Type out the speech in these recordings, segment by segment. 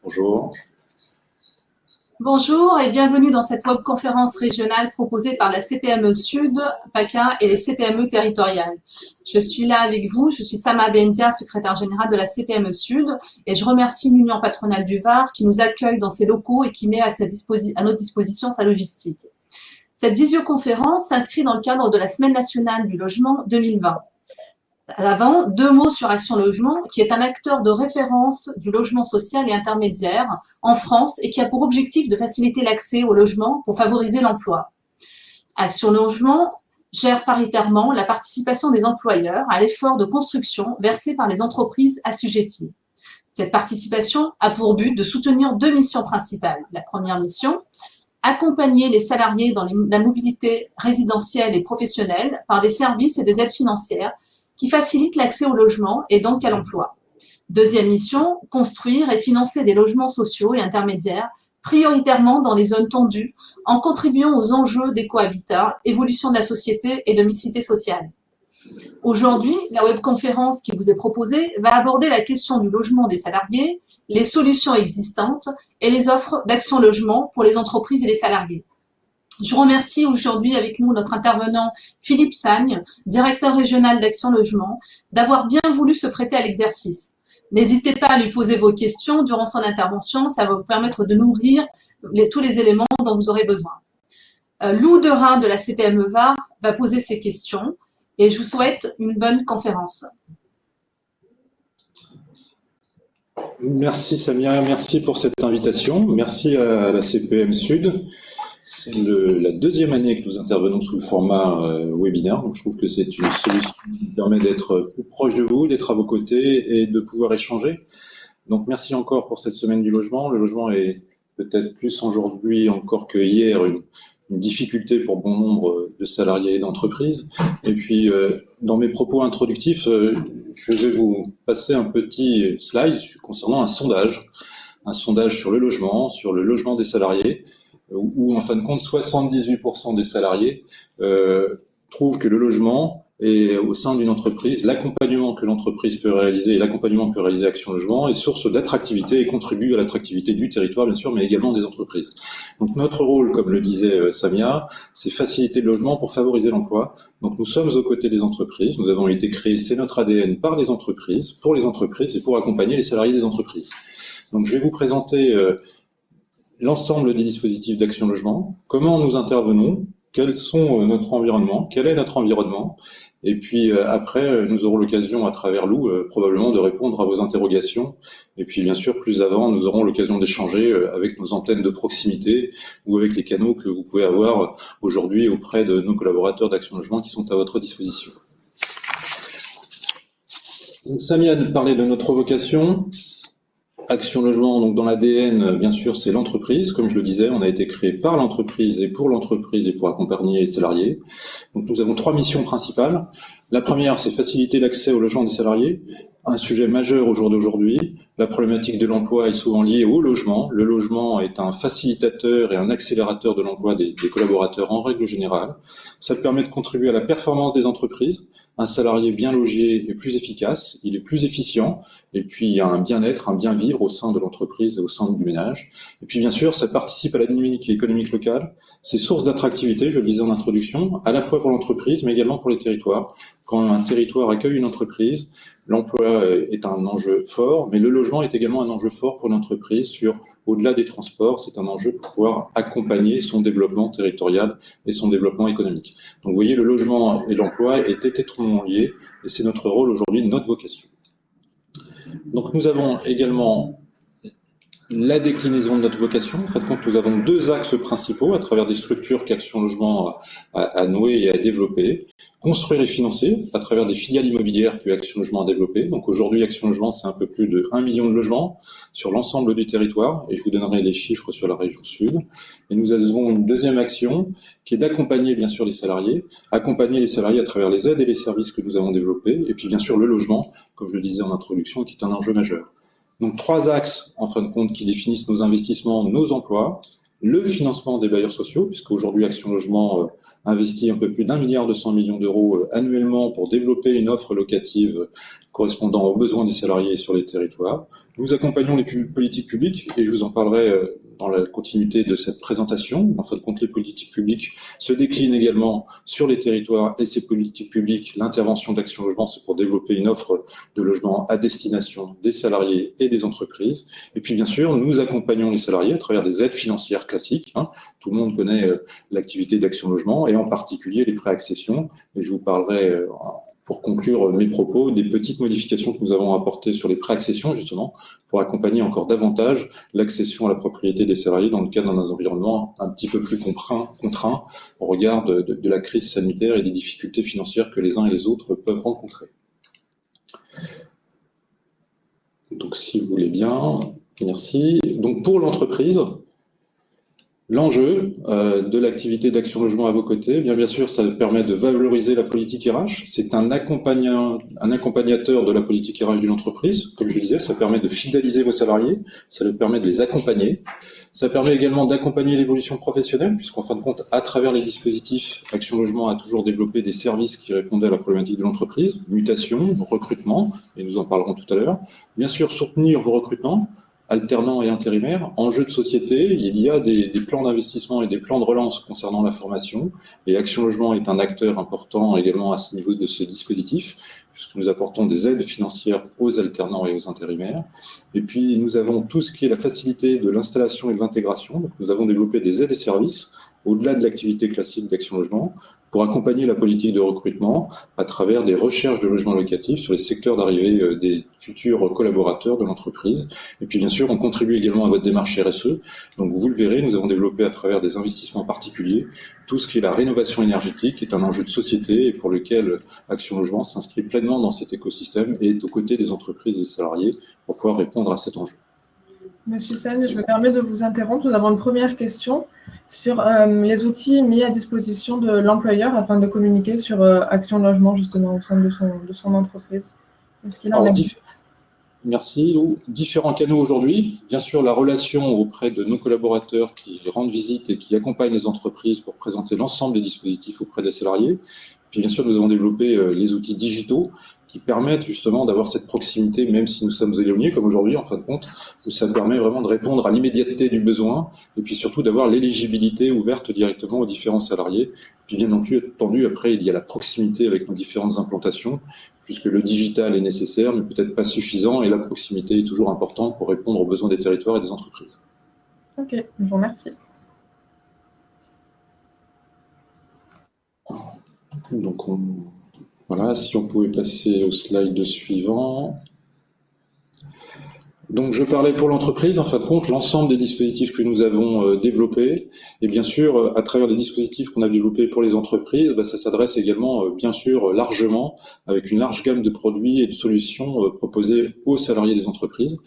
Bonjour. Bonjour et bienvenue dans cette webconférence régionale proposée par la CPME Sud, PACA et les CPME territoriales. Je suis là avec vous, je suis Sama Bendia, secrétaire générale de la CPME Sud, et je remercie l'Union patronale du Var qui nous accueille dans ses locaux et qui met à notre disposition sa logistique. Cette visioconférence s'inscrit dans le cadre de la Semaine nationale du logement 2020. Avant, deux mots sur Action Logement, qui est un acteur de référence du logement social et intermédiaire en France et qui a pour objectif de faciliter l'accès au logement pour favoriser l'emploi. Action Logement gère paritairement la participation des employeurs à l'effort de construction versé par les entreprises assujetties. Cette participation a pour but de soutenir deux missions principales. La première mission, accompagner les salariés dans la mobilité résidentielle et professionnelle par des services et des aides financières qui facilite l'accès au logement et donc à l'emploi. Deuxième mission, construire et financer des logements sociaux et intermédiaires, prioritairement dans les zones tendues, en contribuant aux enjeux d'écohabitat, évolution de la société et de mixité sociale. Aujourd'hui, la webconférence qui vous est proposée va aborder la question du logement des salariés, les solutions existantes et les offres d'Action Logement pour les entreprises et les salariés. Je remercie aujourd'hui avec nous notre intervenant Philippe Sagne, directeur régional d'Action Logement, d'avoir bien voulu se prêter à l'exercice. N'hésitez pas à lui poser vos questions durant son intervention, ça va vous permettre de nourrir tous les éléments dont vous aurez besoin. Lou Derain de la CPME Var va poser ses questions et je vous souhaite une bonne conférence. Merci Samia, merci pour cette invitation. Merci à la CPM Sud. C'est la deuxième année que nous intervenons sous le format webinaire, donc je trouve que c'est une solution qui permet d'être plus proche de vous, d'être à vos côtés et de pouvoir échanger. Donc merci encore pour cette semaine du logement. Le logement est peut-être plus aujourd'hui encore que hier une difficulté pour bon nombre de salariés et d'entreprises. Et puis dans mes propos introductifs, je vais vous passer un petit slide concernant un sondage sur le logement des salariés, où en fin de compte 78% des salariés trouvent que le logement est au sein d'une entreprise, l'accompagnement que l'entreprise peut réaliser et l'accompagnement que peut réaliser Action Logement est source d'attractivité et contribue à l'attractivité du territoire bien sûr, mais également des entreprises. Donc notre rôle, comme le disait Samia, c'est faciliter le logement pour favoriser l'emploi. Donc nous sommes aux côtés des entreprises, nous avons été créés, c'est notre ADN par les entreprises, pour les entreprises et pour accompagner les salariés des entreprises. Donc je vais vous présenter l'ensemble des dispositifs d'Action Logement, comment nous intervenons, quel est notre environnement, et puis après, nous aurons l'occasion, à travers Lou, probablement de répondre à vos interrogations, et puis bien sûr, plus avant, nous aurons l'occasion d'échanger avec nos antennes de proximité, ou avec les canaux que vous pouvez avoir aujourd'hui auprès de nos collaborateurs d'Action Logement qui sont à votre disposition. Donc, Samia nous parlait de notre vocation. Action Logement, donc dans l'ADN, bien sûr, c'est l'entreprise. Comme je le disais, on a été créé par l'entreprise et pour accompagner les salariés. Donc nous avons trois missions principales. La première, c'est faciliter l'accès au logement des salariés. Un sujet majeur au jour d'aujourd'hui. La problématique de l'emploi est souvent liée au logement. Le logement est un facilitateur et un accélérateur de l'emploi des collaborateurs en règle générale. Ça permet de contribuer à la performance des entreprises. Un salarié bien logé est plus efficace, il est plus efficient, et puis il y a un bien-être, un bien-vivre au sein de l'entreprise et au sein du ménage. Et puis bien sûr, ça participe à la dynamique économique locale. C'est source d'attractivité, je le disais en introduction, à la fois pour l'entreprise, mais également pour les territoires. Quand un territoire accueille une entreprise, l'emploi est un enjeu fort, mais le logement est également un enjeu fort pour l'entreprise au-delà des transports, c'est un enjeu pour pouvoir accompagner son développement territorial et son développement économique. Donc vous voyez, le logement et l'emploi étaient étroitement liés, et c'est notre rôle aujourd'hui, notre vocation. Donc nous avons également la déclinaison de notre vocation. En fait, nous avons deux axes principaux à travers des structures qu'Action Logement a nouées et a développées. Construire et financer à travers des filiales immobilières que Action Logement a développées. Donc aujourd'hui, Action Logement, c'est un peu plus de 1 million de logements sur l'ensemble du territoire, et je vous donnerai les chiffres sur la région sud. Et nous avons une deuxième action qui est d'accompagner bien sûr les salariés à travers les aides et les services que nous avons développés, et puis bien sûr le logement, comme je le disais en introduction, qui est un enjeu majeur. Donc trois axes, en fin de compte, qui définissent nos investissements, nos emplois. le financement des bailleurs sociaux, puisqu'aujourd'hui Action Logement investit un peu plus d'1,2 milliard d'euros annuellement pour développer une offre locative correspondant aux besoins des salariés sur les territoires. Nous accompagnons les politiques publiques, et je vous en parlerai dans la continuité de cette présentation. En fin de compte, les politiques publiques se déclinent également sur les territoires, et ces politiques publiques, l'intervention d'Action Logement, c'est pour développer une offre de logement à destination des salariés et des entreprises. Et puis, bien sûr, nous accompagnons les salariés à travers des aides financières classiques. Tout le monde connaît l'activité d'Action Logement, et en particulier les prêts accession. Et je vous parlerai pour conclure mes propos, des petites modifications que nous avons apportées sur les pré-accessions, justement, pour accompagner encore davantage l'accession à la propriété des salariés dans le cadre d'un environnement un petit peu plus contraint au regard de la crise sanitaire et des difficultés financières que les uns et les autres peuvent rencontrer. Donc, si vous voulez bien, merci. Donc, pour l'entreprise, l'enjeu de l'activité d'Action Logement à vos côtés, bien sûr, ça permet de valoriser la politique RH. C'est un accompagnateur de la politique RH d'une entreprise. Comme je le disais, ça permet de fidéliser vos salariés, ça leur permet de les accompagner. Ça permet également d'accompagner l'évolution professionnelle, puisqu'en fin de compte, à travers les dispositifs, Action Logement a toujours développé des services qui répondaient à la problématique de l'entreprise, mutation, recrutement, et nous en parlerons tout à l'heure. Bien sûr, soutenir vos recrutements, alternants et intérimaires. En jeu de société, il y a des plans d'investissement et des plans de relance concernant la formation. Et Action Logement est un acteur important également à ce niveau de ce dispositif, puisque nous apportons des aides financières aux alternants et aux intérimaires. Et puis, nous avons tout ce qui est la facilité de l'installation et de l'intégration. Donc, nous avons développé des aides et services au-delà de l'activité classique d'Action Logement, pour accompagner la politique de recrutement à travers des recherches de logements locatifs sur les secteurs d'arrivée des futurs collaborateurs de l'entreprise. Et puis bien sûr, on contribue également à votre démarche RSE. Donc vous le verrez, nous avons développé à travers des investissements particuliers tout ce qui est la rénovation énergétique, qui est un enjeu de société et pour lequel Action Logement s'inscrit pleinement dans cet écosystème et est aux côtés des entreprises et des salariés pour pouvoir répondre à cet enjeu. Monsieur Sen, je me permets de vous interrompre. Nous avons une première question sur les outils mis à disposition de l'employeur afin de communiquer sur Action Logement justement au sein de son entreprise. Est-ce qu'il en existe ? Merci Lou. Différents canaux aujourd'hui. Bien sûr, la relation auprès de nos collaborateurs qui rendent visite et qui accompagnent les entreprises pour présenter l'ensemble des dispositifs auprès des salariés. Puis bien sûr, nous avons développé les outils digitaux qui permettent justement d'avoir cette proximité, même si nous sommes éloignés, comme aujourd'hui, en fin de compte, où ça permet vraiment de répondre à l'immédiateté du besoin, et puis surtout d'avoir l'éligibilité ouverte directement aux différents salariés. Puis bien entendu, après, il y a la proximité avec nos différentes implantations, puisque le digital est nécessaire, mais peut-être pas suffisant, et la proximité est toujours importante pour répondre aux besoins des territoires et des entreprises. Ok, je vous remercie. Donc, voilà, si on pouvait passer au slide suivant. Donc, je parlais pour l'entreprise, en fin de compte, l'ensemble des dispositifs que nous avons développés. Et bien sûr, à travers les dispositifs qu'on a développés pour les entreprises, ça s'adresse également, bien sûr, largement, avec une large gamme de produits et de solutions proposées aux salariés des entreprises.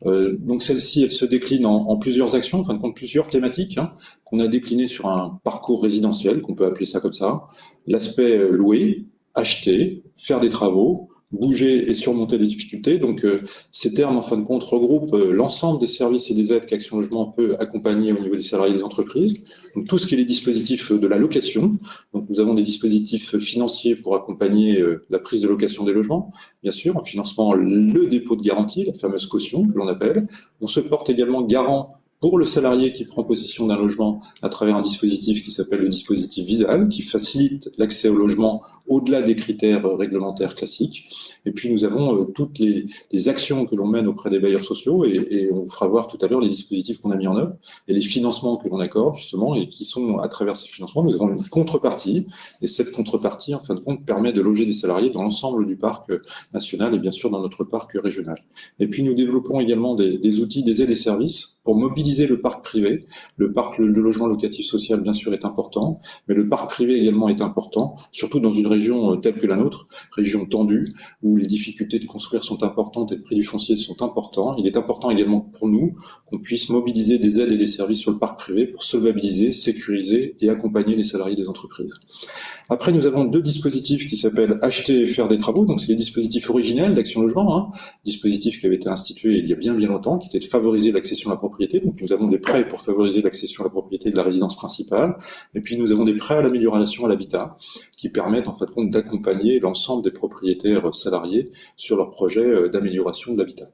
Donc celle-ci, elle se décline en plusieurs actions, en fin de compte plusieurs thématiques qu'on a déclinées sur un parcours résidentiel, qu'on peut appeler ça comme ça. L'aspect louer, acheter, faire des travaux, bouger et surmonter des difficultés. Donc ces termes, en fin de compte, regroupent l'ensemble des services et des aides qu'Action Logement peut accompagner au niveau des salariés et des entreprises. Donc tout ce qui est les dispositifs de la location. Donc nous avons des dispositifs financiers pour accompagner la prise de location des logements, bien sûr, en finançant le dépôt de garantie, la fameuse caution que l'on appelle. On se porte également garant pour le salarié qui prend possession d'un logement à travers un dispositif qui s'appelle le dispositif Visal, qui facilite l'accès au logement au-delà des critères réglementaires classiques. Et puis nous avons toutes les actions que l'on mène auprès des bailleurs sociaux et on vous fera voir tout à l'heure les dispositifs qu'on a mis en œuvre et les financements que l'on accorde justement et qui sont à travers ces financements, nous avons une contrepartie et cette contrepartie en fin de compte permet de loger des salariés dans l'ensemble du parc national et bien sûr dans notre parc régional. Et puis nous développons également des outils, des aides et services pour mobiliser le parc privé. Le parc de logement locatif social, bien sûr, est important, mais le parc privé également est important, surtout dans une région telle que la nôtre, région tendue, où les difficultés de construire sont importantes et le prix du foncier sont importants. Il est important également pour nous qu'on puisse mobiliser des aides et des services sur le parc privé pour solvabiliser, sécuriser et accompagner les salariés des entreprises. Après, nous avons deux dispositifs qui s'appellent acheter et faire des travaux. Donc, c'est des dispositifs originels d'Action Logement, dispositifs qui avaient été institués il y a bien longtemps, qui étaient de favoriser l'accession à la propriété propriété. Donc nous avons des prêts pour favoriser l'accession à la propriété de la résidence principale. Et puis nous avons des prêts à l'amélioration à l'habitat qui permettent en fait d'accompagner l'ensemble des propriétaires salariés sur leurs projets d'amélioration de l'habitat.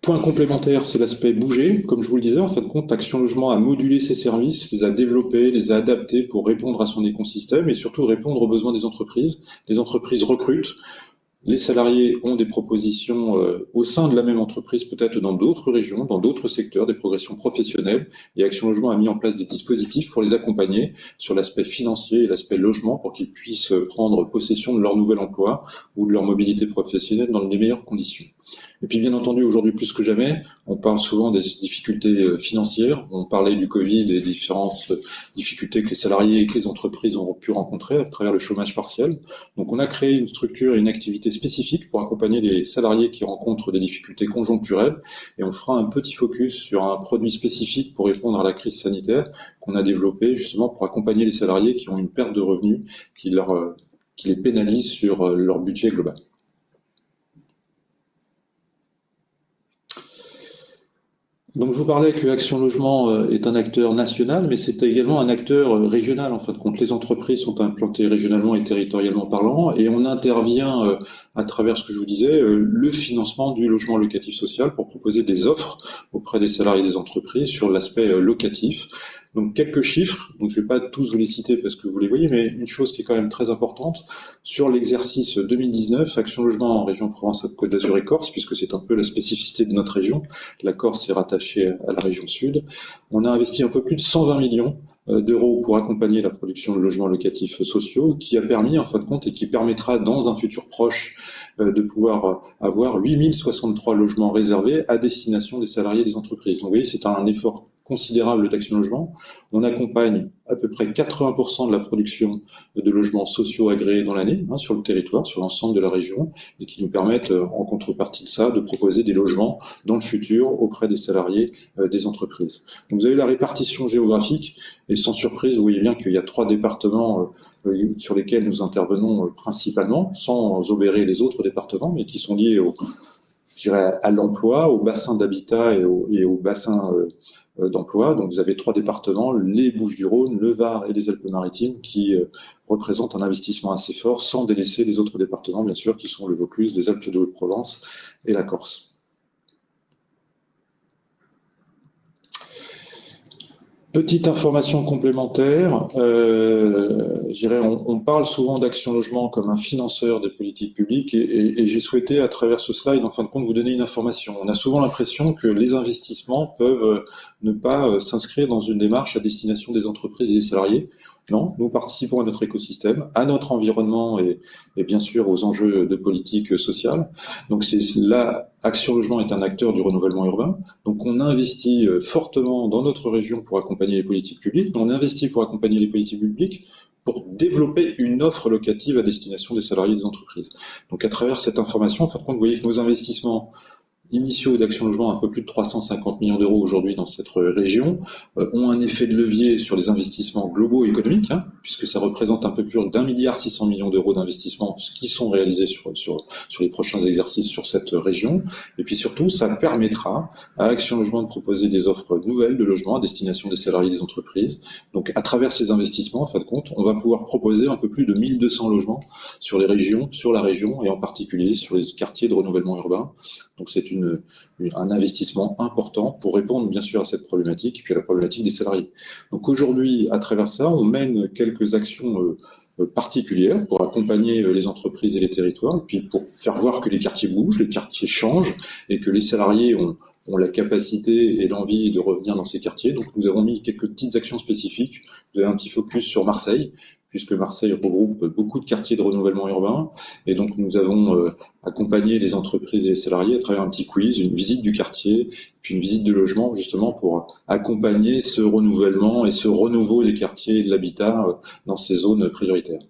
Point complémentaire, c'est l'aspect bouger. Comme je vous le disais, en fin de compte, Action Logement a modulé ses services, les a développés, les a adaptés pour répondre à son écosystème et surtout répondre aux besoins des entreprises. Les entreprises recrutent. Les salariés ont des propositions au sein de la même entreprise, peut-être dans d'autres régions, dans d'autres secteurs, des progressions professionnelles. Et Action Logement a mis en place des dispositifs pour les accompagner sur l'aspect financier et l'aspect logement pour qu'ils puissent prendre possession de leur nouvel emploi ou de leur mobilité professionnelle dans les meilleures conditions. Et puis bien entendu, aujourd'hui plus que jamais, on parle souvent des difficultés financières. On parlait du Covid et des différentes difficultés que les salariés et que les entreprises ont pu rencontrer à travers le chômage partiel. Donc on a créé une structure et une activité spécifique pour accompagner les salariés qui rencontrent des difficultés conjoncturelles. Et on fera un petit focus sur un produit spécifique pour répondre à la crise sanitaire qu'on a développé justement pour accompagner les salariés qui ont une perte de revenus qui les pénalise sur leur budget global. Donc je vous parlais que Action Logement est un acteur national, mais c'est également un acteur régional en fin de compte. Les entreprises sont implantées régionalement et territorialement parlant, et on intervient à travers ce que je vous disais, le financement du logement locatif social pour proposer des offres auprès des salariés des entreprises sur l'aspect locatif. Donc quelques chiffres, donc je ne vais pas tous vous les citer parce que vous les voyez, mais une chose qui est quand même très importante, sur l'exercice 2019, Action Logement en région Provence-Côte d'Azur et Corse, puisque c'est un peu la spécificité de notre région, la Corse est rattachée à la région sud, on a investi un peu plus de 120 millions d'euros pour accompagner la production de logements locatifs sociaux, qui a permis en fin de compte et qui permettra dans un futur proche de pouvoir avoir 8063 logements réservés à destination des salariés des entreprises. Donc vous voyez, c'est un effort considérable d'Action Logement. On accompagne à peu près 80% de la production de logements sociaux agréés dans l'année sur le territoire, sur l'ensemble de la région, et qui nous permettent, en contrepartie de ça, de proposer des logements dans le futur auprès des salariés des entreprises. Donc vous avez la répartition géographique, et sans surprise, vous voyez bien qu'il y a 3 départements sur lesquels nous intervenons principalement, sans obérer les autres départements, mais qui sont liés à l'emploi, au bassin d'habitat et au bassin d'emploi. Donc vous avez 3 départements, les Bouches-du-Rhône, le Var et les Alpes-Maritimes, qui représentent un investissement assez fort, sans délaisser les autres départements, bien sûr, qui sont le Vaucluse, les Alpes de Haute-Provence et la Corse. Petite information complémentaire, on parle souvent d'Action Logement comme un financeur des politiques publiques et j'ai souhaité à travers ce slide en fin de compte vous donner une information. On a souvent l'impression que les investissements peuvent ne pas s'inscrire dans une démarche à destination des entreprises et des salariés. Non, nous participons à notre écosystème, à notre environnement et bien sûr aux enjeux de politique sociale. Donc là, Action Logement est un acteur du renouvellement urbain. Donc on investit fortement dans notre région pour accompagner les politiques publiques. On investit pour accompagner les politiques publiques pour développer une offre locative à destination des salariés des entreprises. Donc à travers cette information, en fin de compte, vous voyez que nos investissements initiaux d'Action Logement, un peu plus de 350 millions d'euros aujourd'hui dans cette région, ont un effet de levier sur les investissements globaux économiques, puisque ça représente un peu plus d'1,6 milliard d'euros d'investissements qui sont réalisés sur les prochains exercices sur cette région. Et puis surtout, ça permettra à Action Logement de proposer des offres nouvelles de logement à destination des salariés des entreprises. Donc à travers ces investissements, en fin de compte, on va pouvoir proposer un peu plus de 1200 logements sur les régions, sur la région et en particulier sur les quartiers de renouvellement urbain. Donc c'est un investissement important pour répondre bien sûr à cette problématique et puis à la problématique des salariés. Donc aujourd'hui, à travers ça, on mène quelques actions particulières pour accompagner les entreprises et les territoires, puis pour faire voir que les quartiers bougent, les quartiers changent et que les salariés ont la capacité et l'envie de revenir dans ces quartiers. Donc nous avons mis quelques petites actions spécifiques. Vous avez un petit focus sur Marseille, puisque Marseille regroupe beaucoup de quartiers de renouvellement urbain. Et donc nous avons accompagné les entreprises et les salariés à travers un petit quiz, une visite du quartier, puis une visite de logement, justement pour accompagner ce renouvellement et ce renouveau des quartiers et de l'habitat dans ces zones prioritaires.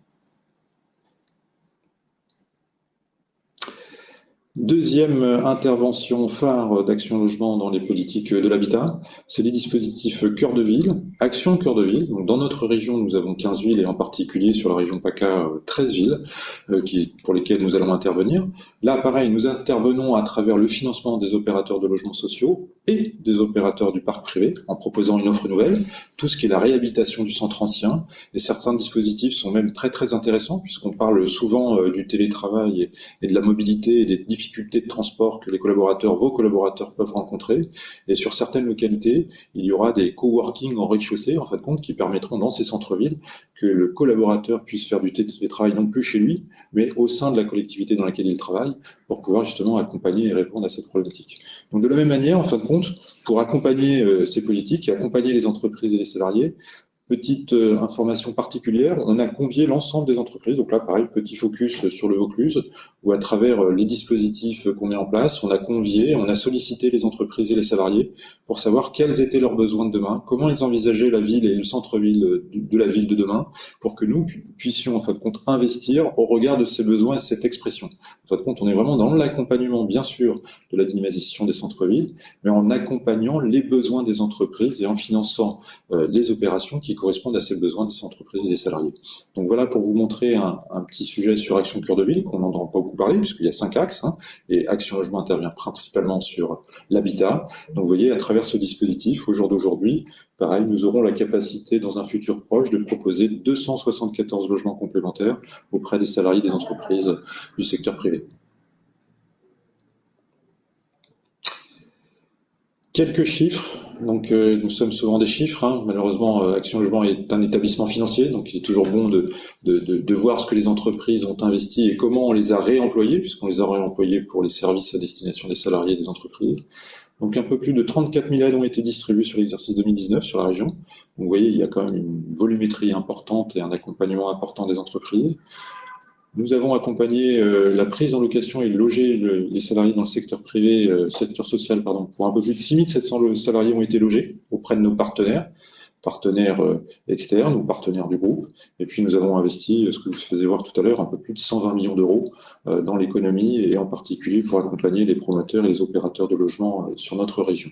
Deuxième intervention phare d'Action Logement dans les politiques de l'habitat, c'est les dispositifs Cœur de Ville, Action Cœur de Ville. Donc dans notre région, nous avons 15 villes et en particulier sur la région PACA, 13 villes pour lesquelles nous allons intervenir. Là, pareil, nous intervenons à travers le financement des opérateurs de logements sociaux et des opérateurs du parc privé en proposant une offre nouvelle, tout ce qui est la réhabilitation du centre ancien. Et certains dispositifs sont même très très intéressants puisqu'on parle souvent du télétravail et de la mobilité et des difficultés de transport que vos collaborateurs peuvent rencontrer. Et sur certaines localités, il y aura des coworking en rez-de-chaussée, en fin de compte, qui permettront dans ces centres-villes que le collaborateur puisse faire du télétravail non plus chez lui, mais au sein de la collectivité dans laquelle il travaille, pour pouvoir justement accompagner et répondre à cette problématique. Donc de la même manière, en fin de compte, pour accompagner ces politiques et accompagner les entreprises et les salariés, petite information particulière, on a convié l'ensemble des entreprises, donc là pareil, petit focus sur le Vaucluse, où à travers les dispositifs qu'on met en place, on a sollicité les entreprises et les salariés pour savoir quels étaient leurs besoins de demain, comment ils envisageaient la ville et le centre-ville de la ville de demain, pour que nous puissions en fin de compte investir au regard de ces besoins et cette expression. En fin de compte, on est vraiment dans l'accompagnement, bien sûr, de la dynamisation des centres-villes, mais en accompagnant les besoins des entreprises et en finançant les opérations qui correspondent à ces besoins des entreprises et des salariés. Donc voilà pour vous montrer un petit sujet sur Action Cœur de Ville, qu'on n'entend pas beaucoup parler, puisqu'il y a 5 axes, et Action Logement intervient principalement sur l'habitat. Donc vous voyez, à travers ce dispositif, au jour d'aujourd'hui, pareil, nous aurons la capacité, dans un futur proche, de proposer 274 logements complémentaires auprès des salariés des entreprises du secteur privé. Quelques chiffres. Donc, nous sommes souvent des chiffres. Malheureusement, Action Logement est un établissement financier, donc il est toujours bon de voir ce que les entreprises ont investi et comment on les a réemployés, puisqu'on les a réemployés pour les services à destination des salariés et des entreprises. Donc, un peu plus de 34 000 aides ont été distribuées sur l'exercice 2019 sur la région. Donc, vous voyez, il y a quand même une volumétrie importante et un accompagnement important des entreprises. Nous avons accompagné la prise en location et logé les salariés dans le secteur privé, secteur social, pardon, pour un peu plus de 6 700 salariés ont été logés auprès de nos partenaires externes ou partenaires du groupe. Et puis nous avons investi, ce que vous faisiez voir tout à l'heure, un peu plus de 120 millions d'euros dans l'économie et en particulier pour accompagner les promoteurs et les opérateurs de logement sur notre région.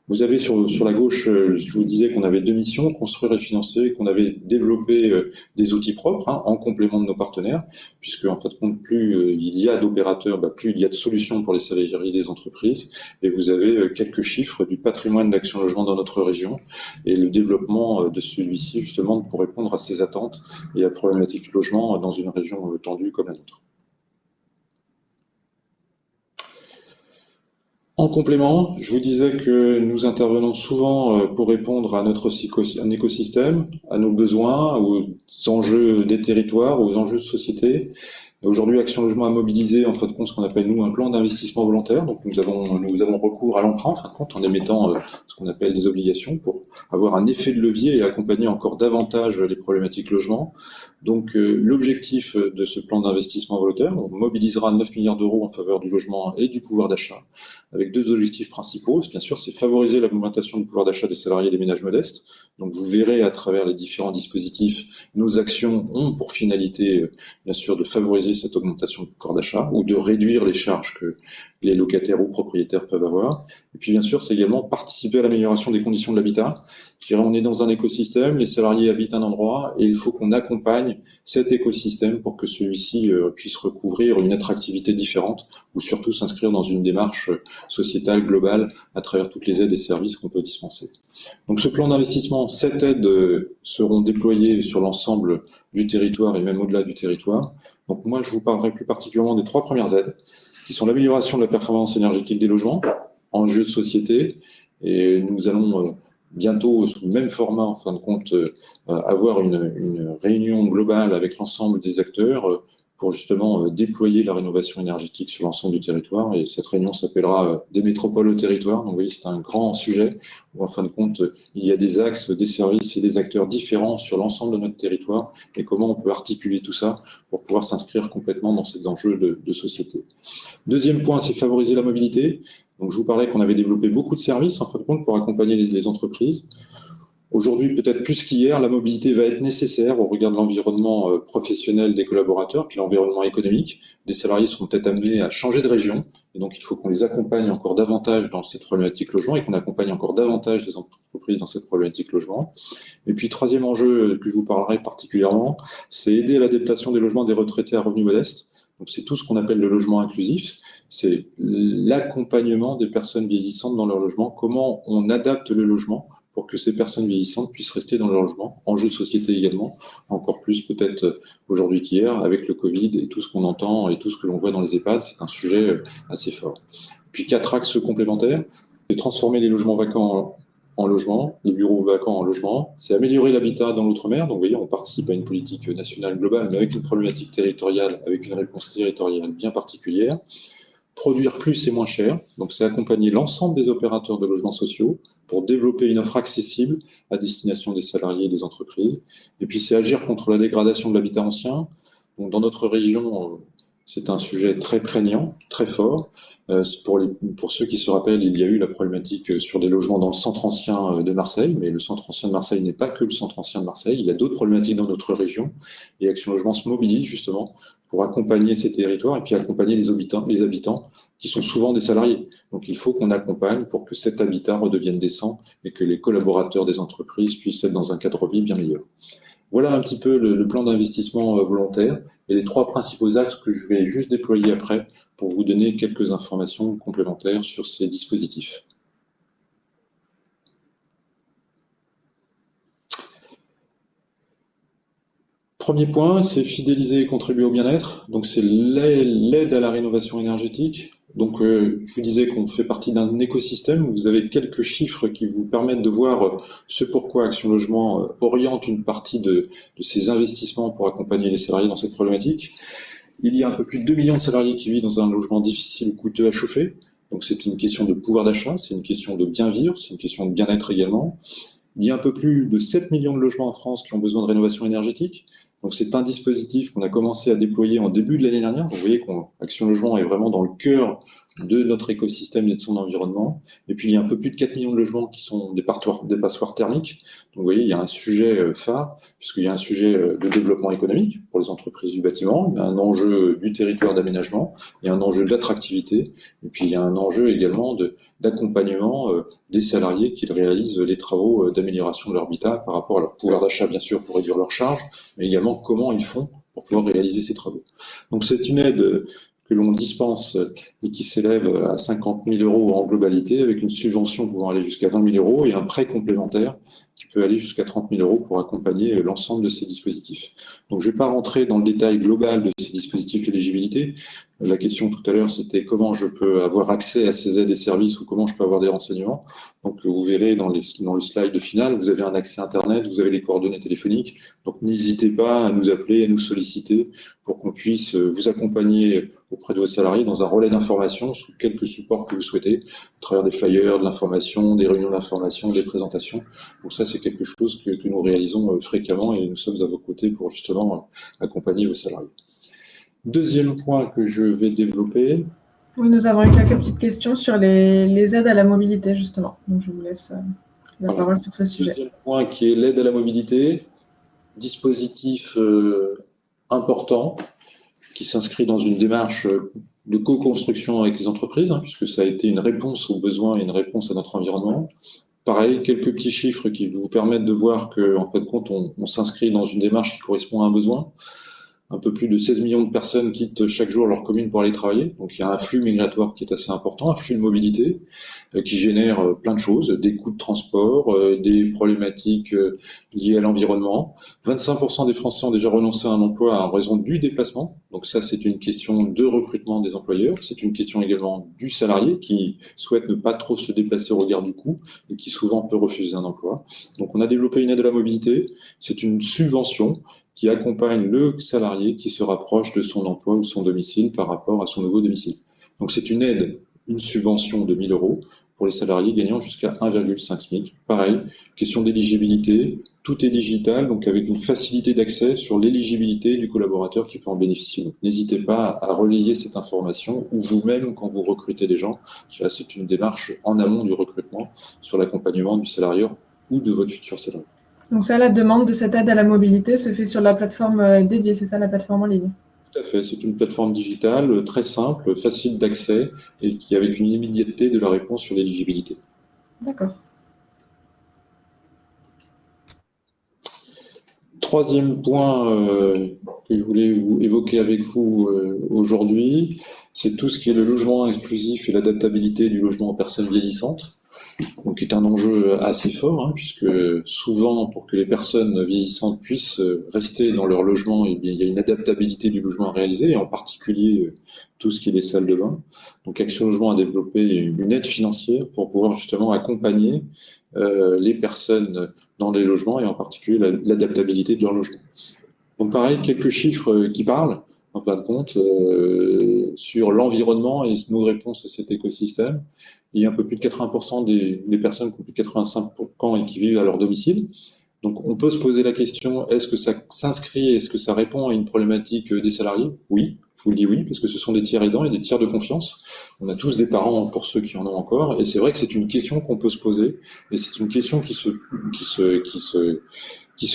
Vous avez sur la gauche, je vous disais qu'on avait 2 missions, construire et financer, qu'on avait développé des outils propres en complément de nos partenaires, puisque en fait, plus il y a d'opérateurs, plus il y a de solutions pour les salariés des entreprises. Et vous avez quelques chiffres du patrimoine d'Action Logement dans notre région et le développement de celui-ci justement pour répondre à ces attentes et à problématiques logement dans une région tendue comme la nôtre. En complément, je vous disais que nous intervenons souvent pour répondre à notre écosystème, à nos besoins, aux enjeux des territoires, aux enjeux de société. Aujourd'hui, Action Logement a mobilisé en fin de compte ce qu'on appelle nous un plan d'investissement volontaire. Donc nous avons recours à l'emprunt en fin de compte en émettant ce qu'on appelle des obligations pour avoir un effet de levier et accompagner encore davantage les problématiques logement. Donc l'objectif de ce plan d'investissement volontaire, on mobilisera 9 milliards d'euros en faveur du logement et du pouvoir d'achat, avec 2 objectifs principaux. Bien sûr, c'est favoriser l'augmentation du pouvoir d'achat des salariés et des ménages modestes. Donc vous verrez à travers les différents dispositifs, nos actions ont pour finalité, bien sûr, de favoriser cette augmentation du pouvoir d'achat ou de réduire les charges que les locataires ou propriétaires peuvent avoir. Et puis bien sûr, c'est également participer à l'amélioration des conditions de l'habitat. Je dirais, on est dans un écosystème, les salariés habitent un endroit et il faut qu'on accompagne cet écosystème pour que celui-ci puisse recouvrir une attractivité différente ou surtout s'inscrire dans une démarche sociétale globale à travers toutes les aides et services qu'on peut dispenser. Donc ce plan d'investissement, 7 aides seront déployées sur l'ensemble du territoire et même au-delà du territoire. Donc moi, je vous parlerai plus particulièrement des 3 premières aides, qui sont l'amélioration de la performance énergétique des logements, enjeux de société, et nous allons bientôt, sous le même format, en fin de compte, avoir une réunion globale avec l'ensemble des acteurs pour justement déployer la rénovation énergétique sur l'ensemble du territoire. Et cette réunion s'appellera « Des métropoles au territoire ». Donc vous voyez, c'est un grand sujet où, en fin de compte, il y a des axes, des services et des acteurs différents sur l'ensemble de notre territoire et comment on peut articuler tout ça pour pouvoir s'inscrire complètement dans cet enjeu de société. Deuxième point, c'est favoriser la mobilité. Donc, je vous parlais qu'on avait développé beaucoup de services, en fin de compte, pour accompagner les entreprises. Aujourd'hui, peut-être plus qu'hier, la mobilité va être nécessaire au regard de l'environnement professionnel des collaborateurs, puis l'environnement économique. Des salariés seront peut-être amenés à changer de région, et donc il faut qu'on les accompagne encore davantage dans cette problématique logement et qu'on accompagne encore davantage les entreprises dans cette problématique logement. Et puis, troisième enjeu que je vous parlerai particulièrement, c'est aider à l'adaptation des logements des retraités à revenus modestes. Donc, c'est tout ce qu'on appelle le logement inclusif. C'est l'accompagnement des personnes vieillissantes dans leur logement. Comment on adapte le logement pour que ces personnes vieillissantes puissent rester dans leur logement. Enjeu de société également, encore plus peut-être aujourd'hui qu'hier, avec le Covid et tout ce qu'on entend et tout ce que l'on voit dans les EHPAD, c'est un sujet assez fort. Puis 4 axes complémentaires, c'est transformer les logements vacants en logement, les bureaux vacants en logement, c'est améliorer l'habitat dans l'outre-mer. Donc, vous voyez, on participe à une politique nationale globale, mais avec une problématique territoriale, avec une réponse territoriale bien particulière. Produire plus et moins cher, donc c'est accompagner l'ensemble des opérateurs de logements sociaux pour développer une offre accessible à destination des salariés et des entreprises. Et puis, c'est agir contre la dégradation de l'habitat ancien. Donc, dans notre région, c'est un sujet très prégnant, très fort. Pour ceux qui se rappellent, il y a eu la problématique sur des logements dans le centre ancien de Marseille, mais le centre ancien de Marseille n'est pas que le centre ancien de Marseille. Il y a d'autres problématiques dans notre région. Et Action Logement se mobilise justement pour accompagner ces territoires et puis accompagner les habitants qui sont souvent des salariés. Donc il faut qu'on accompagne pour que cet habitat redevienne décent et que les collaborateurs des entreprises puissent être dans un cadre de vie bien meilleur. Voilà un petit peu le plan d'investissement volontaire et les 3 principaux axes que je vais juste déployer après pour vous donner quelques informations complémentaires sur ces dispositifs. Premier point, c'est fidéliser et contribuer au bien-être. Donc, c'est l'aide à la rénovation énergétique. Donc, je vous disais qu'on fait partie d'un écosystème où vous avez quelques chiffres qui vous permettent de voir ce pourquoi Action Logement oriente une partie de ses investissements pour accompagner les salariés dans cette problématique. Il y a un peu plus de 2 millions de salariés qui vivent dans un logement difficile ou coûteux à chauffer. Donc, c'est une question de pouvoir d'achat, c'est une question de bien vivre, c'est une question de bien-être également. Il y a un peu plus de 7 millions de logements en France qui ont besoin de rénovation énergétique. Donc, c'est un dispositif qu'on a commencé à déployer en début de l'année dernière. Donc, vous voyez qu'Action Logement est vraiment dans le cœur de notre écosystème et de son environnement. Et puis, il y a un peu plus de 4 millions de logements qui sont des passoires thermiques. Donc, vous voyez, il y a un sujet phare, puisqu'il y a un sujet de développement économique pour les entreprises du bâtiment, il y a un enjeu du territoire d'aménagement, il y a un enjeu d'attractivité, et puis il y a un enjeu également d'accompagnement des salariés qui réalisent les travaux d'amélioration de leur habitat par rapport à leur pouvoir d'achat, bien sûr, pour réduire leurs charges, mais également comment ils font pour pouvoir réaliser ces travaux. Donc, c'est une aide que l'on dispense et qui s'élève à 50 000 € en globalité, avec une subvention pouvant aller jusqu'à 20 000 € et un prêt complémentaire qui peut aller jusqu'à 30 000 € pour accompagner l'ensemble de ces dispositifs. Donc, je ne vais pas rentrer dans le détail global de ces dispositifs d'éligibilité. La question tout à l'heure, c'était comment je peux avoir accès à ces aides et services ou comment je peux avoir des renseignements. Donc, vous verrez dans le slide final, vous avez un accès Internet, vous avez les coordonnées téléphoniques. Donc, n'hésitez pas à nous appeler, à nous solliciter pour qu'on puisse vous accompagner auprès de vos salariés dans un relais d'information sous quelques supports que vous souhaitez, à travers des flyers, de l'information, des réunions d'information, des présentations. Donc ça, c'est quelque chose que nous réalisons fréquemment et nous sommes à vos côtés pour justement accompagner vos salariés. Deuxième point que je vais développer. Oui, nous avons eu quelques petites questions sur les aides à la mobilité, justement. Donc, je vous laisse la parole sur ce sujet. Deuxième point qui est l'aide à la mobilité, dispositif important qui s'inscrit dans une démarche de co-construction avec les entreprises, puisque ça a été une réponse aux besoins et une réponse à notre environnement. Pareil, quelques petits chiffres qui vous permettent de voir qu'en fin de compte, on s'inscrit dans une démarche qui correspond à un besoin. Un peu plus de 16 millions de personnes quittent chaque jour leur commune pour aller travailler. Donc, il y a un flux migratoire qui est assez important, un flux de mobilité qui génère plein de choses, des coûts de transport, des problématiques liées à l'environnement. 25% des Français ont déjà renoncé à un emploi en raison du déplacement. Donc ça, c'est une question de recrutement des employeurs. C'est une question également du salarié qui souhaite ne pas trop se déplacer au regard du coût et qui souvent peut refuser un emploi. Donc, on a développé une aide à la mobilité. C'est une subvention qui accompagne le salarié qui se rapproche de son emploi ou son domicile par rapport à son nouveau domicile. Donc, c'est une aide, une subvention de 1 000 € pour les salariés gagnant jusqu'à 1,5 SMIC. Pareil, question d'éligibilité, tout est digital, donc avec une facilité d'accès sur l'éligibilité du collaborateur qui peut en bénéficier. Donc, n'hésitez pas à relayer cette information ou vous-même quand vous recrutez des gens. C'est une démarche en amont du recrutement sur l'accompagnement du salarié ou de votre futur salarié. Donc ça, la demande de cette aide à la mobilité se fait sur la plateforme dédiée, c'est ça la plateforme en ligne? Tout à fait, c'est une plateforme digitale très simple, facile d'accès et qui avec une immédiateté de la réponse sur l'éligibilité. D'accord. Troisième point que je voulais évoquer avec vous aujourd'hui, c'est tout ce qui est le logement inclusif et l'adaptabilité du logement aux personnes vieillissantes. Donc, qui est un enjeu assez fort, hein, puisque souvent, pour que les personnes vieillissantes puissent rester dans leur logement, eh bien, il y a une adaptabilité du logement à réaliser, et en particulier tout ce qui est les salles de bain. Donc, Action Logement a développé une aide financière pour pouvoir justement accompagner les personnes dans les logements, et en particulier l'adaptabilité de leur logement. Donc, pareil, quelques chiffres qui parlent, en fin de compte, sur l'environnement et nos réponses à cet écosystème. Il y a un peu plus de 80% des personnes qui ont plus de 85 ans et qui vivent à leur domicile. Donc, on peut se poser la question, est-ce que ça s'inscrit, est-ce que ça répond à une problématique des salariés? Oui, je vous le dis oui, parce que ce sont des tiers aidants et des tiers de confiance. On a tous des parents pour ceux qui en ont encore, et c'est vrai que c'est une question qu'on peut se poser, et c'est une question qui se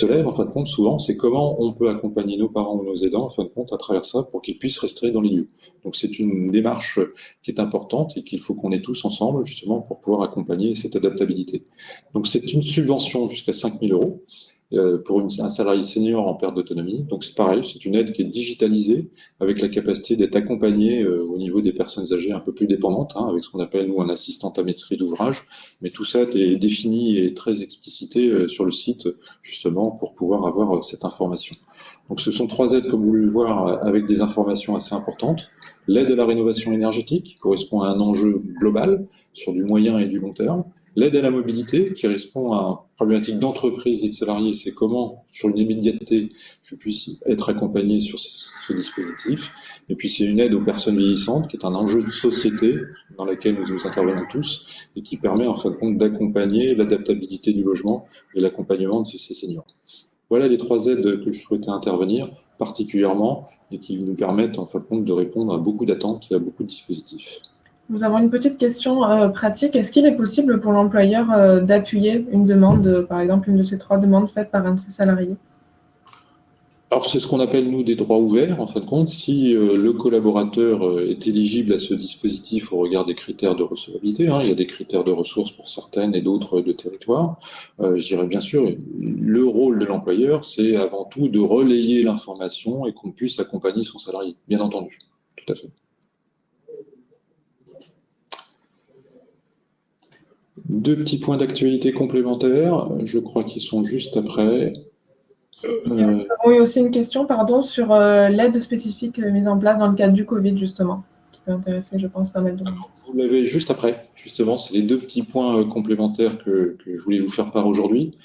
lève, en fin de compte, souvent, c'est comment on peut accompagner nos parents ou nos aidants, en fin de compte, à travers ça, pour qu'ils puissent rester dans les lieux. Donc, c'est une démarche qui est importante et qu'il faut qu'on ait tous ensemble, justement, pour pouvoir accompagner cette adaptabilité. Donc, c'est une subvention jusqu'à 5 000 euros pour un salarié senior en perte d'autonomie. Donc, c'est pareil, c'est une aide qui est digitalisée avec la capacité d'être accompagnée au niveau des personnes âgées un peu plus dépendantes, hein, avec ce qu'on appelle, nous, un assistant à maîtrise d'ouvrage. Mais tout ça est défini et très explicité sur le site, justement, pour pouvoir avoir cette information. Donc, ce sont 3 aides, comme vous le voir, avec des informations assez importantes. L'aide à la rénovation énergétique, qui correspond à un enjeu global sur du moyen et du long terme. L'aide à la mobilité, qui répond à une problématique d'entreprise et de salariés, c'est comment, sur une immédiateté, je puisse être accompagné sur ce dispositif. Et puis, c'est une aide aux personnes vieillissantes, qui est un enjeu de société dans laquelle nous intervenons tous, et qui permet, en fin de compte, d'accompagner l'adaptabilité du logement et l'accompagnement de ces seniors. Voilà les 3 aides que je souhaitais intervenir particulièrement et qui nous permettent, en fin de compte, de répondre à beaucoup d'attentes et à beaucoup de dispositifs. Nous avons une petite question pratique. Est-ce qu'il est possible pour l'employeur d'appuyer une demande, par exemple une de ces 3 demandes faites par un de ses salariés? Alors, c'est ce qu'on appelle, nous, des droits ouverts, en fin de compte. Si le collaborateur est éligible à ce dispositif au regard des critères de recevabilité, hein, il y a des critères de ressources pour certaines et d'autres de territoire, je dirais bien sûr, le rôle de l'employeur, c'est avant tout de relayer l'information et qu'on puisse accompagner son salarié, bien entendu. Tout à fait. 2 petits points d'actualité complémentaires, je crois qu'ils sont juste après. Nous avons eu aussi une question, pardon, sur l'aide spécifique mise en place dans le cadre du Covid, justement, qui peut intéresser, je pense, pas mal de monde. Vous l'avez juste après, justement, c'est les 2 petits points complémentaires que je voulais vous faire part aujourd'hui,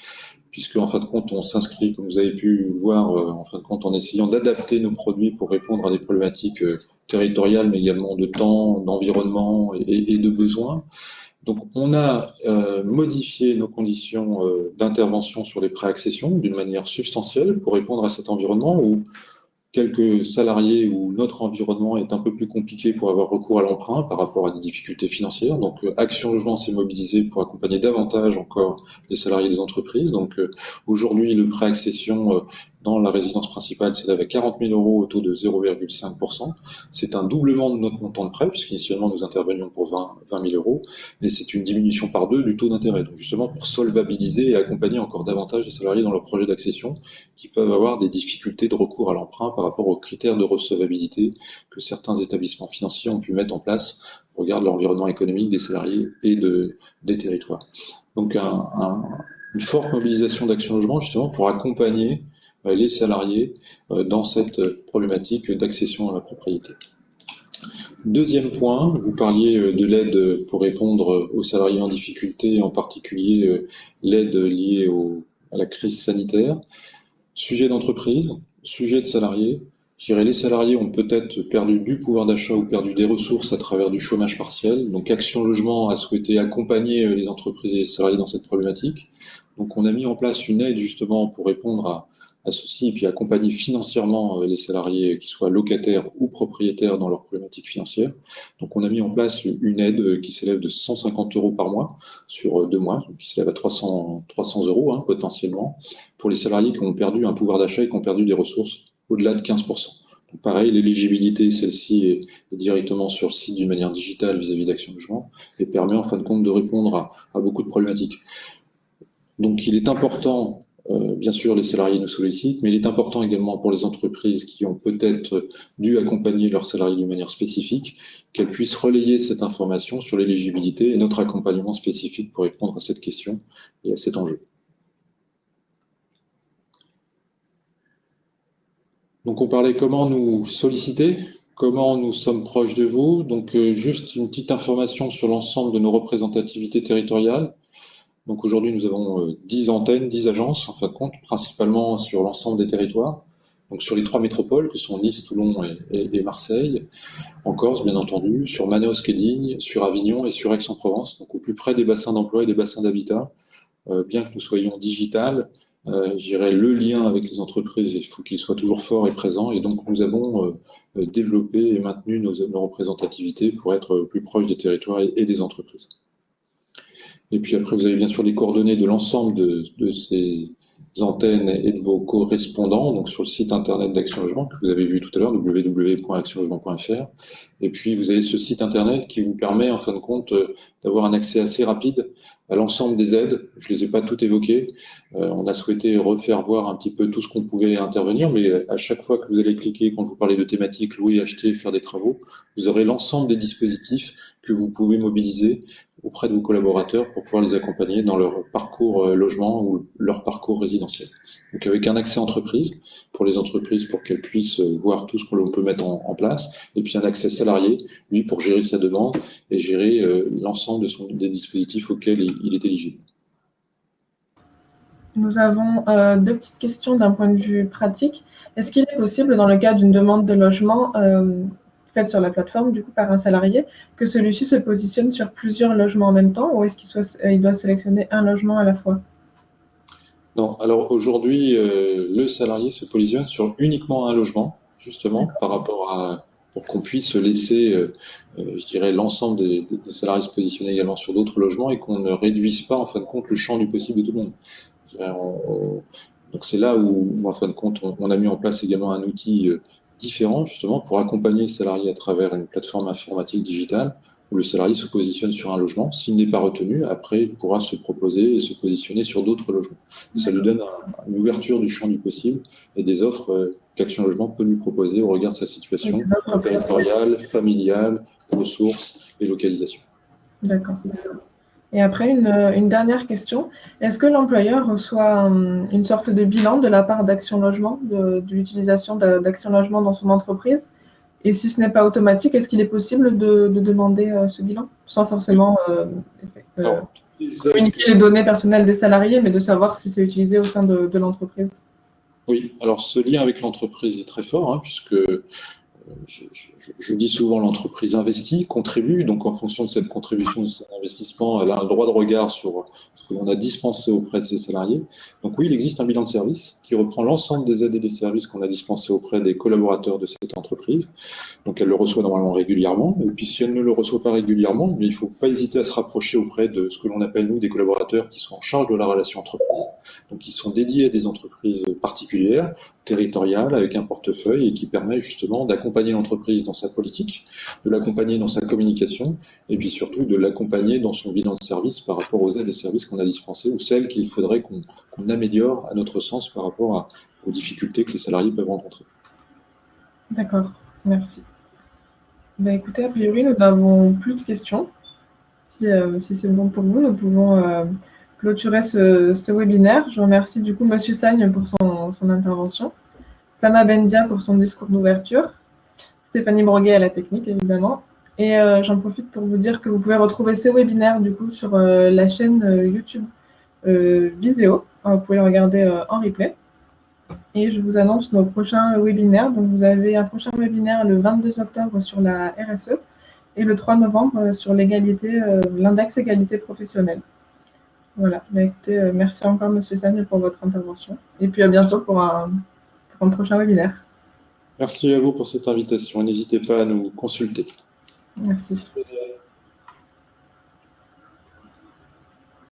puisque en fin de compte, on s'inscrit, comme vous avez pu voir, en fin de compte, en essayant d'adapter nos produits pour répondre à des problématiques territoriales, mais également de temps, d'environnement et de besoins. Donc, on a modifié nos conditions d'intervention sur les préaccessions d'une manière substantielle pour répondre à cet environnement où quelques salariés où notre environnement est un peu plus compliqué pour avoir recours à l'emprunt par rapport à des difficultés financières. Donc, Action Logement s'est mobilisé pour accompagner davantage encore les salariés des entreprises. Donc, aujourd'hui, le préaccession dans la résidence principale s'élève à 40 000 euros au taux de 0,5%. C'est un doublement de notre montant de prêt, puisqu'initialement nous intervenions pour 20 000 euros, et c'est une diminution par 2 du taux d'intérêt. Donc justement pour solvabiliser et accompagner encore davantage les salariés dans leur projet d'accession qui peuvent avoir des difficultés de recours à l'emprunt par rapport aux critères de recevabilité que certains établissements financiers ont pu mettre en place au regard de l'environnement économique des salariés et des territoires. Donc une forte mobilisation d'Action Logement justement pour accompagner les salariés dans cette problématique d'accession à la propriété. Deuxième point, vous parliez de l'aide pour répondre aux salariés en difficulté, en particulier l'aide liée à la crise sanitaire. Sujet d'entreprise, sujet de salariés. Je dirais les salariés ont peut-être perdu du pouvoir d'achat ou perdu des ressources à travers du chômage partiel. Donc Action Logement a souhaité accompagner les entreprises et les salariés dans cette problématique. Donc on a mis en place une aide justement pour répondre à ceci et puis accompagner financièrement les salariés, qu'ils soient locataires ou propriétaires dans leurs problématiques financières. Donc, on a mis en place une aide qui s'élève de 150 € par mois sur 2 mois, donc qui s'élève à 300 € potentiellement, pour les salariés qui ont perdu un pouvoir d'achat et qui ont perdu des ressources au-delà de 15%. Donc, pareil, l'éligibilité, celle-ci est directement sur le site d'une manière digitale vis-à-vis d'Action Logement et permet en fin de compte de répondre à beaucoup de problématiques. Donc, il est important, bien sûr, les salariés nous sollicitent, mais il est important également pour les entreprises qui ont peut-être dû accompagner leurs salariés d'une manière spécifique, qu'elles puissent relayer cette information sur l'éligibilité et notre accompagnement spécifique pour répondre à cette question et à cet enjeu. Donc, on parlait comment nous solliciter, comment nous sommes proches de vous. Donc, juste une petite information sur l'ensemble de nos représentativités territoriales. Donc, aujourd'hui, nous avons 10 antennes, 10 agences, en fin de compte, principalement sur l'ensemble des territoires. Donc, sur les 3 métropoles, que sont Nice, Toulon et Marseille, en Corse, bien entendu, sur Manosque et Digne, sur Avignon et sur Aix-en-Provence, donc au plus près des bassins d'emploi et des bassins d'habitat. Bien que nous soyons digital, je dirais le lien avec les entreprises, il faut qu'il soit toujours fort et présent. Et donc, nous avons développé et maintenu nos représentativités pour être plus proches des territoires et des entreprises. Et puis après, vous avez bien sûr les coordonnées de l'ensemble de ces antennes et de vos correspondants, donc sur le site internet d'Action Logement, que vous avez vu tout à l'heure, www.actionlogement.fr. Et puis, vous avez ce site internet qui vous permet, en fin de compte, d'avoir un accès assez rapide à l'ensemble des aides. Je ne les ai pas toutes évoquées. On a souhaité refaire voir un petit peu tout ce qu'on pouvait intervenir, mais à chaque fois que vous allez cliquer, quand je vous parlais de thématiques, louer, acheter, faire des travaux, vous aurez l'ensemble des dispositifs que vous pouvez mobiliser auprès de vos collaborateurs pour pouvoir les accompagner dans leur parcours logement ou leur parcours résidentiel. Donc avec un accès entreprise pour les entreprises pour qu'elles puissent voir tout ce que l'on peut mettre en place, et puis un accès salarié, lui, pour gérer sa demande et gérer l'ensemble des dispositifs auxquels il est éligible. Nous avons 2 petites questions d'un point de vue pratique. Est-ce qu'il est possible, dans le cas d'une demande de logement faite sur la plateforme, du coup, par un salarié, que celui-ci se positionne sur plusieurs logements en même temps, ou est-ce qu'il doit sélectionner un logement à la fois? Non, alors aujourd'hui, le salarié se positionne sur uniquement un logement, justement, par rapport à, pour qu'on puisse laisser, je dirais, l'ensemble des salariés se positionner également sur d'autres logements et qu'on ne réduise pas, en fin de compte, le champ du possible de tout le monde. Donc c'est là où, en fin de compte, on a mis en place également un outil différent, justement, pour accompagner le salarié à travers une plateforme informatique digitale où le salarié se positionne sur un logement. S'il n'est pas retenu, après, il pourra se proposer et se positionner sur d'autres logements. Ça lui donne une ouverture du champ du possible et des offres qu'Action Logement peut lui proposer au regard de sa situation territoriale, familiale, ressources et localisation. D'accord. Et après, une dernière question. Est-ce que l'employeur reçoit une sorte de bilan de la part d'Action Logement, de l'utilisation d'Action Logement dans son entreprise? Et si ce n'est pas automatique, est-ce qu'il est possible de demander ce bilan sans forcément communiquer les données personnelles des salariés, mais de savoir si c'est utilisé au sein de l'entreprise? Oui, alors ce lien avec l'entreprise est très fort, hein, puisque je dis souvent l'entreprise investit, contribue, donc en fonction de cette contribution, de cet investissement, elle a un droit de regard sur ce que l'on a dispensé auprès de ses salariés. Donc oui, il existe un bilan de service qui reprend l'ensemble des aides et des services qu'on a dispensés auprès des collaborateurs de cette entreprise. Donc elle le reçoit normalement régulièrement, et puis si elle ne le reçoit pas régulièrement, mais il ne faut pas hésiter à se rapprocher auprès de ce que l'on appelle, nous, des collaborateurs qui sont en charge de la relation entreprise, donc qui sont dédiés à des entreprises particulières, territoriales, avec un portefeuille, et qui permet justement d'accompagner l'entreprise dans sa politique, de l'accompagner dans sa communication, et puis surtout de l'accompagner dans son bilan de service par rapport aux aides et services qu'on a dispensés ou celles qu'il faudrait qu'on améliore à notre sens par rapport aux difficultés que les salariés peuvent rencontrer. D'accord, merci. Ben, écoutez, a priori, nous n'avons plus de questions. Si c'est bon pour vous, nous pouvons clôturer ce webinaire. Je remercie du coup M. Sagne pour son intervention, Sama Bendia pour son discours d'ouverture, Stéphanie Broguet à la technique, évidemment. Et j'en profite pour vous dire que vous pouvez retrouver ce webinaire du coup sur la chaîne YouTube Viséo. Vous pouvez le regarder en replay. Et je vous annonce nos prochains webinaires. Donc, vous avez un prochain webinaire le 22 octobre sur la RSE et le 3 novembre sur l'égalité, l'index égalité professionnelle. Voilà. Bah, écoutez, merci encore, Monsieur Sagne, pour votre intervention. Et puis à bientôt pour un prochain webinaire. Merci à vous pour cette invitation. N'hésitez pas à nous consulter. Merci.